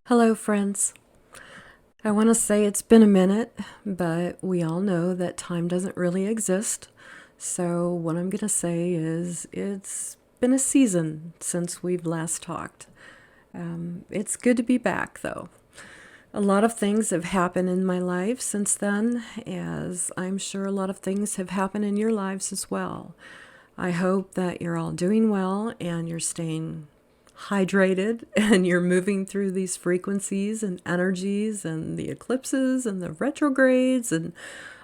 Hello, friends. I want to say it's been a minute, but we all know that time doesn't really exist. So, what I'm going to say is it's been a season since we've last talked. It's good to be back, though. A lot of things have happened in my life since then, as I'm sure a lot of things have happened in your lives as well. I hope that you're all doing well and you're staying hydrated and you're moving through these frequencies and energies and the eclipses and the retrogrades and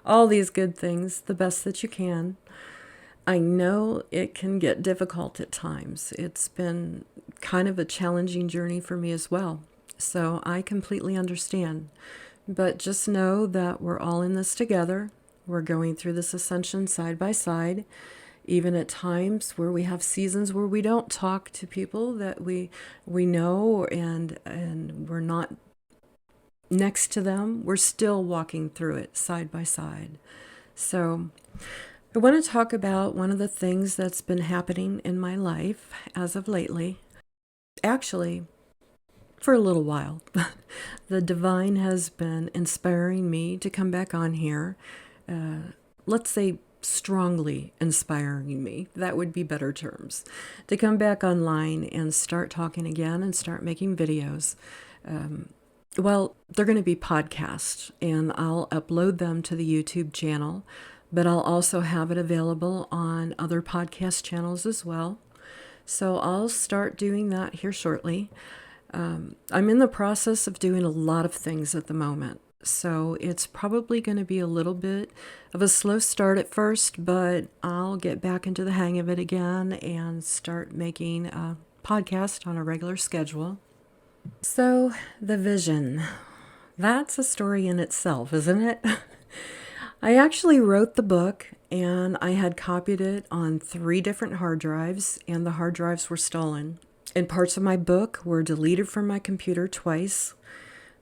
all these good things the best that you can. I know it can get difficult at times. It's been kind of a challenging journey for me as well. So I completely understand. But just know that we're all in this together. We're going through this ascension side by side. Even at times where we have seasons where we don't talk to people that we know and we're not next to them, we're still walking through it side by side. So I want to talk about one of the things that's been happening in my life as of lately. Actually, for a little while. The divine has been inspiring me to come back on here. Let's say strongly inspiring me. That would be better terms. To come back online and start talking again and start making videos. Well, they're going to be podcasts, and I'll upload them to the YouTube channel, but I'll also have it available on other podcast channels as well. So I'll start doing that here shortly. I'm in the process of doing a lot of things at the moment. So it's probably going to be a little bit of a slow start at first, but I'll get back into the hang of it again and start making a podcast on a regular schedule. So the vision, that's a story in itself, isn't it? I actually wrote the book and I had copied it on 3 different hard drives, and the hard drives were stolen. And parts of my book were deleted from my computer twice.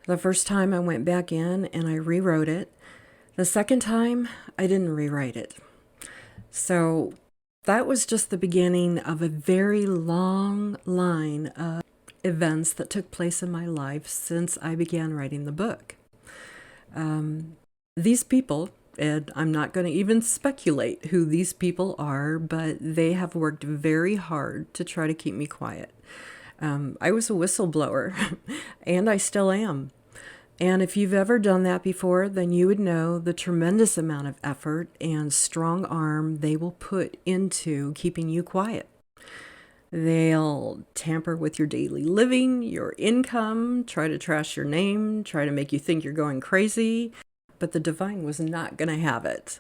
The first time I went back in and I rewrote it. The second time, I didn't rewrite it. So that was just the beginning of a very long line of events that took place in my life since I began writing the book. These people, and I'm not going to even speculate who these people are, but they have worked very hard to try to keep me quiet. I was a whistleblower, and I still am. And if you've ever done that before, then you would know the tremendous amount of effort and strong arm they will put into keeping you quiet. They'll tamper with your daily living, your income, try to trash your name, try to make you think you're going crazy, but the divine was not going to have it.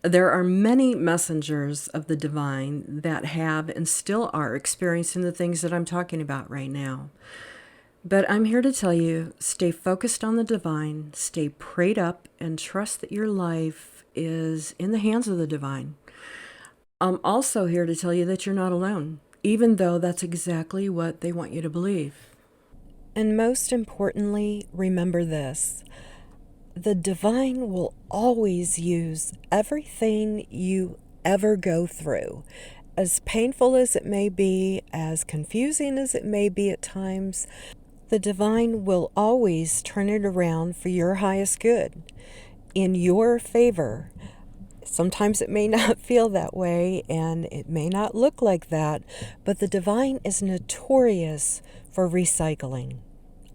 There are many messengers of the divine that have and still are experiencing the things that I'm talking about right now. But I'm here to tell you, stay focused on the divine, stay prayed up, and trust that your life is in the hands of the divine. I'm also here to tell you that you're not alone, even though that's exactly what they want you to believe. And most importantly, remember this. The divine will always use everything you ever go through. As painful as it may be, as confusing as it may be at times, the divine will always turn it around for your highest good, in your favor. Sometimes it may not feel that way and it may not look like that, but the divine is notorious for recycling.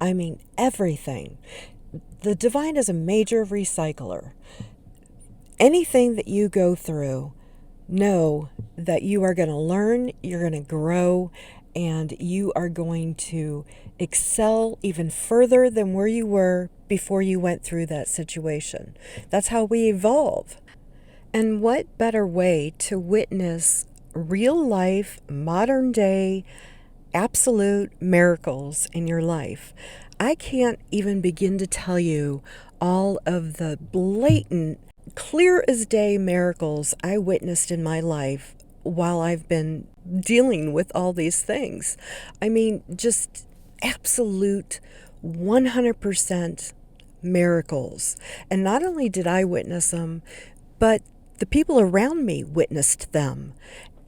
I mean, everything. The divine is a major recycler. Anything that you go through, know that you are going to learn, you're going to grow, and you are going to excel even further than where you were before you went through that situation. That's how we evolve. And what better way to witness real life, modern day, absolute miracles in your life? I can't even begin to tell you all of the blatant, clear as day miracles I witnessed in my life while I've been dealing with all these things. I mean, just absolute 100% miracles. And not only did I witness them, but the people around me witnessed them.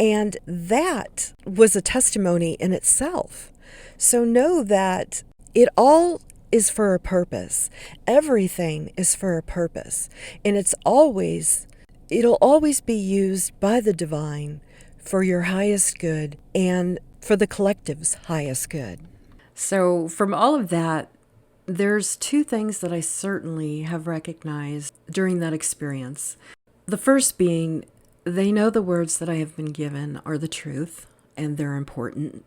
And that was a testimony in itself. So know that It all is for a purpose. Everything is for a purpose. And it'll always be used by the divine for your highest good and for the collective's highest good. So, from all of that, there's two things that I certainly have recognized during that experience. The first being, they know the words that I have been given are the truth and they're important.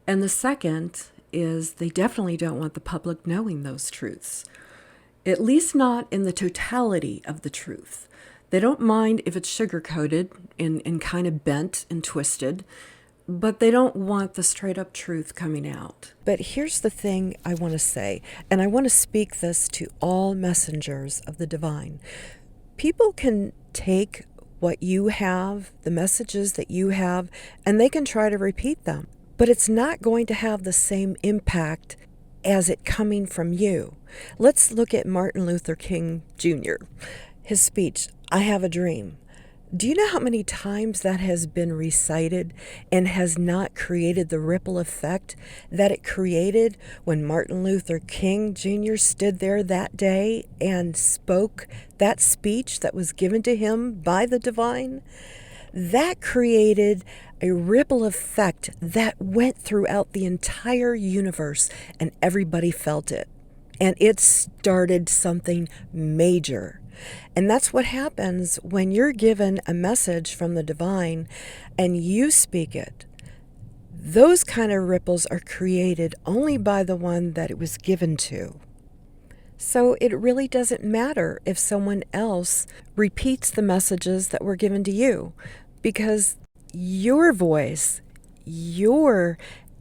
And the second is they definitely don't want the public knowing those truths, at least not in the totality of the truth. They don't mind if it's sugar-coated and kind of bent and twisted, but they don't want the straight up truth coming out. But here's the thing I want to say, and I want to speak this to all messengers of the divine. People can take what you have, the messages that you have, and they can try to repeat them. But it's not going to have the same impact as it coming from you. Let's look at Martin Luther King Jr., his speech, I Have a Dream. Do you know how many times that has been recited and has not created the ripple effect that it created when Martin Luther King Jr. stood there that day and spoke that speech that was given to him by the divine? That created a ripple effect that went throughout the entire universe, and everybody felt it. And it started something major. And that's what happens when you're given a message from the divine and you speak it. Those kind of ripples are created only by the one that it was given to. So it really doesn't matter if someone else repeats the messages that were given to you, because your voice, your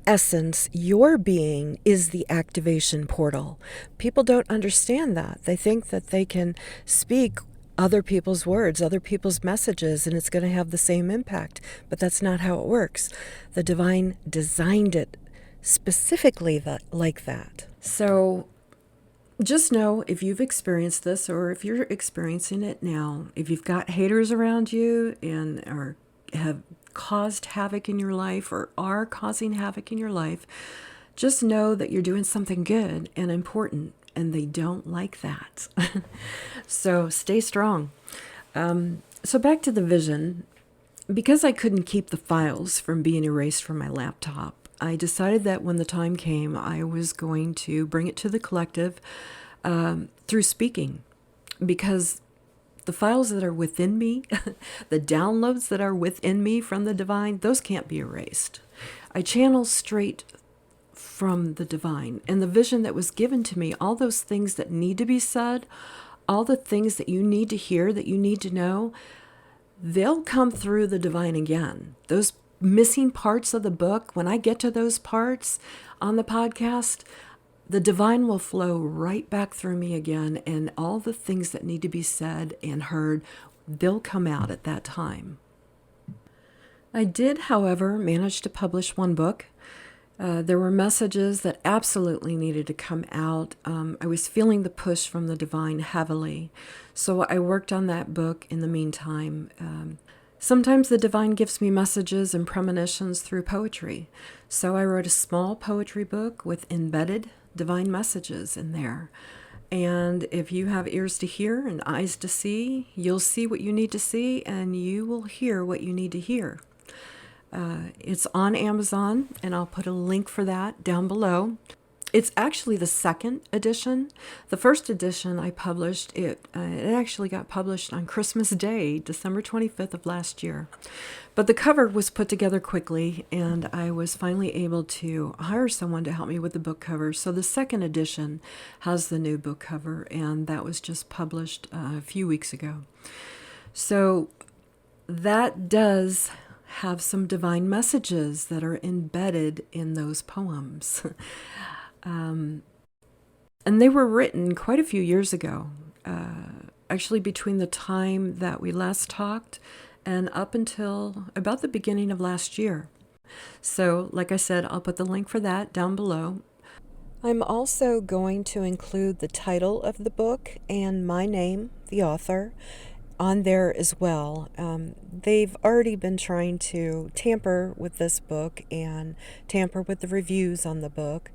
essence, your being is the activation portal. People don't understand that. They think that they can speak other people's words, other people's messages, and it's going to have the same impact. But that's not how it works. The divine designed it specifically like that. So, just know if you've experienced this or if you're experiencing it now, if you've got haters around you and or have caused havoc in your life or are causing havoc in your life, just know that you're doing something good and important, and they don't like that. So stay strong. So back to the vision. Because I couldn't keep the files from being erased from my laptop, I decided that when the time came, I was going to bring it to the collective through speaking, because the files that are within me, the downloads that are within me from the divine, those can't be erased. I channel straight from the divine. And the vision that was given to me, all those things that need to be said, all the things that you need to hear, that you need to know, they'll come through the divine again. Those missing parts of the book, when I get to those parts on the podcast, the divine will flow right back through me again, and all the things that need to be said and heard, they'll come out at that time. I did, however, manage to publish one book. There were messages that absolutely needed to come out. I was feeling the push from the divine heavily, so I worked on that book in the meantime. Sometimes the divine gives me messages and premonitions through poetry, so I wrote a small poetry book with embedded divine messages in there. And if you have ears to hear and eyes to see, you'll see what you need to see, and you will hear what you need to hear. It's on Amazon, and I'll put a link for that down below. It's actually the second edition. The first edition I published, it actually got published on Christmas Day, December 25th of last year. But the cover was put together quickly, and I was finally able to hire someone to help me with the book cover. So the second edition has the new book cover, and that was just published a few weeks ago. So that does have some divine messages that are embedded in those poems. And they were written quite a few years ago, actually between the time that we last talked and up until about the beginning of last year. So, like I said, I'll put the link for that down below. I'm also going to include the title of the book and my name, the author, on there as well. They've already been trying to tamper with this book and tamper with the reviews on the book.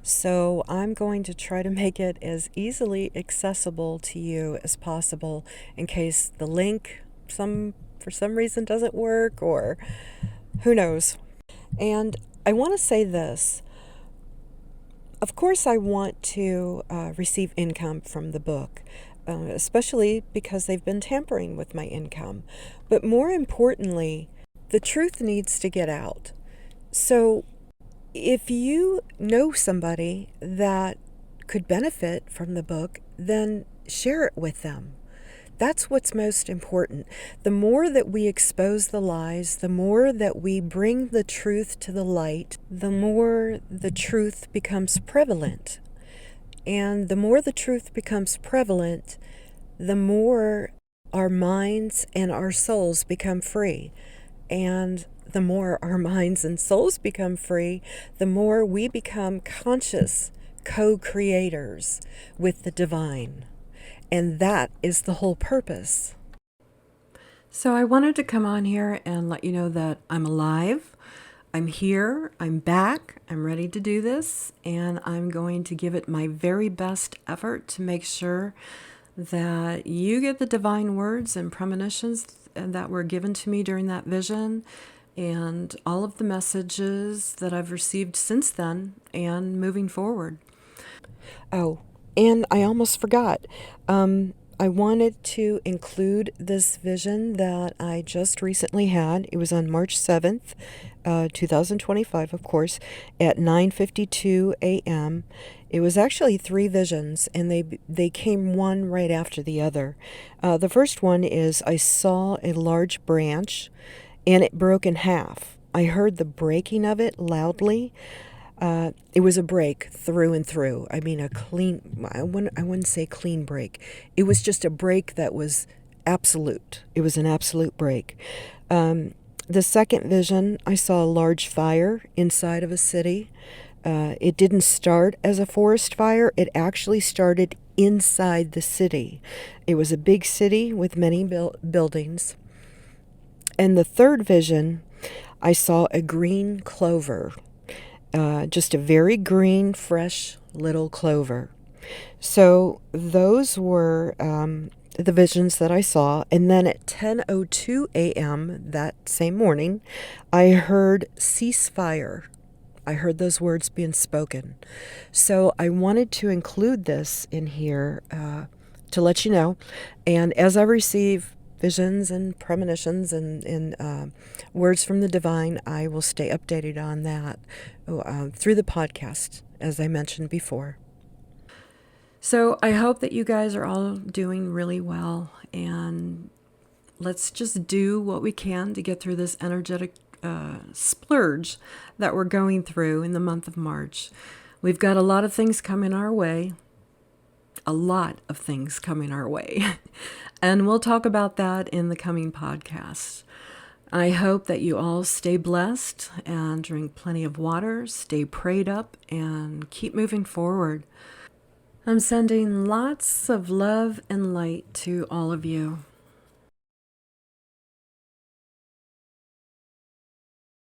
So I'm going to try to make it as easily accessible to you as possible in case the link for some reason doesn't work, or who knows. And I want to say this. Of course, I want to receive income from the book, especially because they've been tampering with my income. But more importantly, the truth needs to get out. So if you know somebody that could benefit from the book, then share it with them. That's what's most important. The more that we expose the lies, the more that we bring the truth to the light, the more the truth becomes prevalent. And the more the truth becomes prevalent, the more our minds and our souls become free. And the more our minds and souls become free, the more we become conscious co-creators with the divine. And that is the whole purpose. So I wanted to come on here and let you know that I'm alive. I'm here. I'm back. I'm ready to do this. And I'm going to give it my very best effort to make sure that you get the divine words and premonitions that were given to me during that vision, and all of the messages that I've received since then and moving forward. Oh, and I almost forgot. I wanted to include this vision that I just recently had. It was on March 7th, 2025, of course, at 9:52 a.m. It was actually three visions, and they came one right after the other. The first one is I saw a large branch, and it broke in half. I heard the breaking of it loudly. It was a break through and through. I mean, I wouldn't say clean break. It was just a break that was absolute. It was an absolute break. The second vision, I saw a large fire inside of a city. It didn't start as a forest fire. It actually started inside the city. It was a big city with many buildings. And the third vision, I saw a green clover. Just a very green, fresh little clover. So those were the visions that I saw. And then at 10:02 a.m. that same morning, I heard ceasefire. I heard those words being spoken. So I wanted to include this in here to let you know. And as I receive visions and premonitions and words from the divine, I will stay updated on that through the podcast, as I mentioned before. So I hope that you guys are all doing really well, and let's just do what we can to get through this energetic splurge that we're going through in the month of March. We've got a lot of things coming our way. A lot of things coming our way. And we'll talk about that in the coming podcasts. I hope that you all stay blessed and drink plenty of water, stay prayed up, and keep moving forward. I'm sending lots of love and light to all of you.